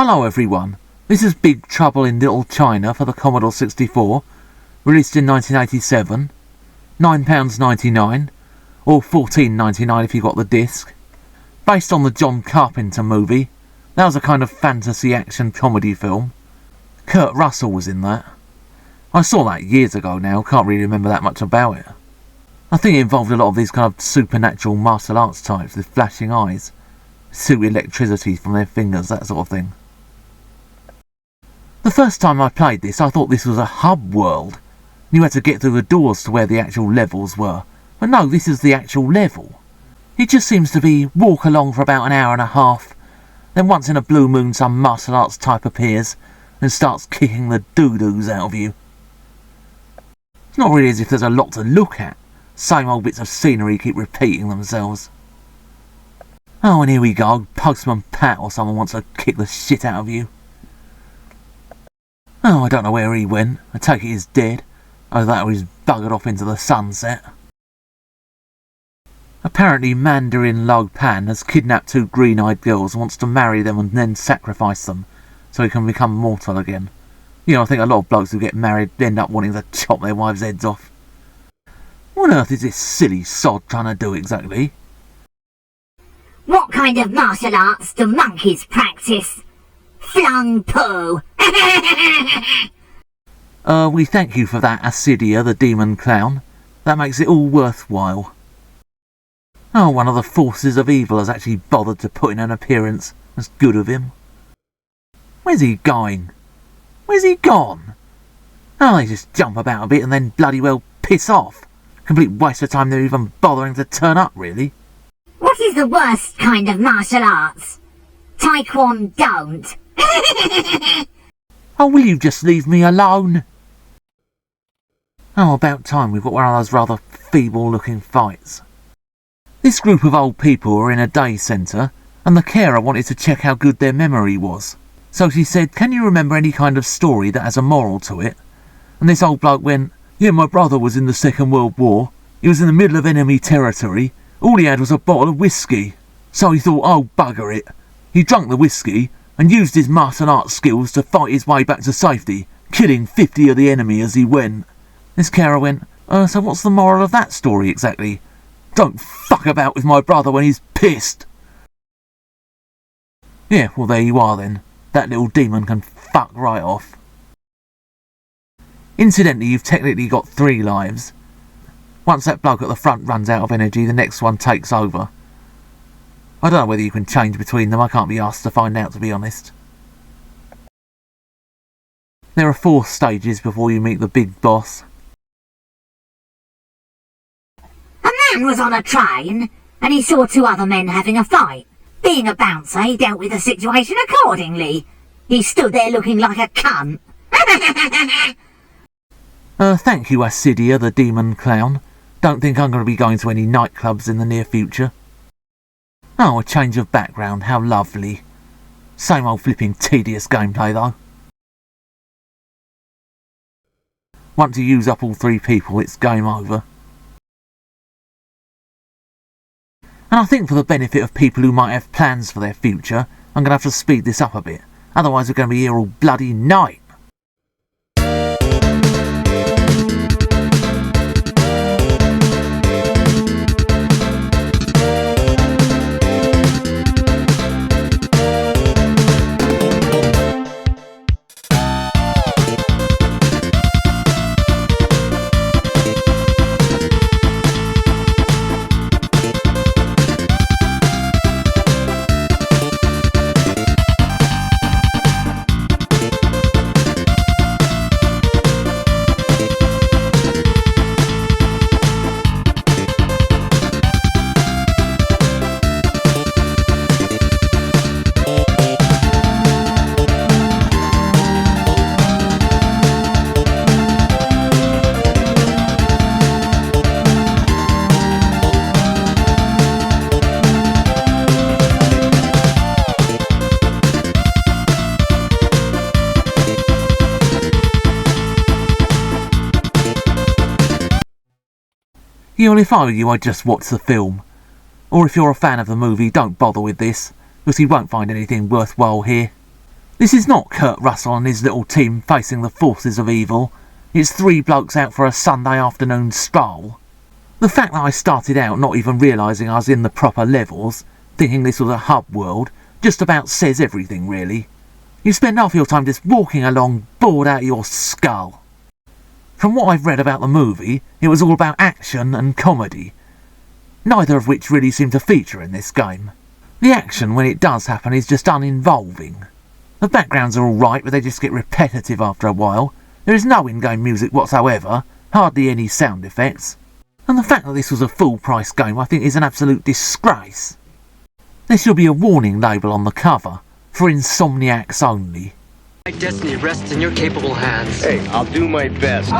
Hello everyone, this is Big Trouble in Little China for the Commodore 64, released in 1987, £9.99, or $14.99 if you got the disc. Based on the John Carpenter movie. That was a kind of fantasy action comedy film. Kurt Russell was in that. I saw that years ago now, can't really remember that much about it. I think it involved a lot of these kind of supernatural martial arts types with flashing eyes, shoot electricity from their fingers, that sort of thing. The first time I played this, I thought this was a hub world. You had to get through the doors to where the actual levels were. But no, this is the actual level. It just seems to be walk along for about an hour and a half, then once in a blue moon some martial arts type appears and starts kicking the doo-doos out of you. It's not really as if there's a lot to look at. Same old bits of scenery keep repeating themselves. Oh, and here we go. Postman Pat or someone wants to kick the shit out of you. Oh, I don't know where he went. I take it he's dead. Either that or he's buggered off into the sunset. Apparently Mandarin Lo Pan has kidnapped two green-eyed girls and wants to marry them and then sacrifice them so he can become mortal again. You know, I think a lot of blokes who get married end up wanting to chop their wives' heads off. What on earth is this silly sod trying to do exactly? What kind of martial arts do monkeys practice? Flung poo! We thank you for that, Acidia the demon clown. That makes it all worthwhile. Oh, one of the forces of evil has actually bothered to put in an appearance. That's good of him. Where's he going? Where's he gone? Oh, they just jump about a bit and then bloody well piss off. Complete waste of time they're even bothering to turn up, really. What is the worst kind of martial arts? Taekwondo don't. Oh, will you just leave me alone? Oh, about time we've got one of those rather feeble-looking fights. This group of old people were in a day centre, and the carer wanted to check how good their memory was. So she said, "Can you remember any kind of story that has a moral to it?" And this old bloke went, "Yeah, my brother was in the Second World War. He was in the middle of enemy territory. All he had was a bottle of whiskey. So he thought, oh, bugger it. He drank the whiskey and used his martial arts skills to fight his way back to safety, killing 50 of the enemy as he went." This carer went, "So what's the moral of that story exactly?" "Don't fuck about with my brother when he's pissed." Yeah, well there you are then. That little demon can fuck right off. Incidentally, you've technically got 3 lives. Once that bloke at the front runs out of energy, the next one takes over. I don't know whether you can change between them, I can't be asked to find out, to be honest. There are 4 stages before you meet the big boss. A man was on a train and he saw 2 other men having a fight. Being a bouncer, he dealt with the situation accordingly. He stood there looking like a cunt. Thank you, Acidia the demon clown. Don't think I'm going to be going to any nightclubs in the near future. Oh, a change of background, how lovely. Same old flipping tedious gameplay though. Once you use up all 3 people, it's game over. And I think for the benefit of people who might have plans for their future, I'm going to have to speed this up a bit. Otherwise we're going to be here all bloody night. Yeah, well, if I were you, I'd just watch the film. Or if you're a fan of the movie, don't bother with this, because you won't find anything worthwhile here. This is not Kurt Russell and his little team facing the forces of evil. It's three blokes out for a Sunday afternoon stroll. The fact that I started out not even realising I was in the proper levels, thinking this was a hub world, just about says everything really. You spend half your time just walking along, bored out of your skull. From what I've read about the movie, it was all about action and comedy, neither of which really seem to feature in this game. The action, when it does happen, is just uninvolving. The backgrounds are alright, but they just get repetitive after a while. There is no in-game music whatsoever, hardly any sound effects. And the fact that this was a full-price game I think is an absolute disgrace. There should be a warning label on the cover, for insomniacs only. My destiny rests in your capable hands. Hey, I'll do my best.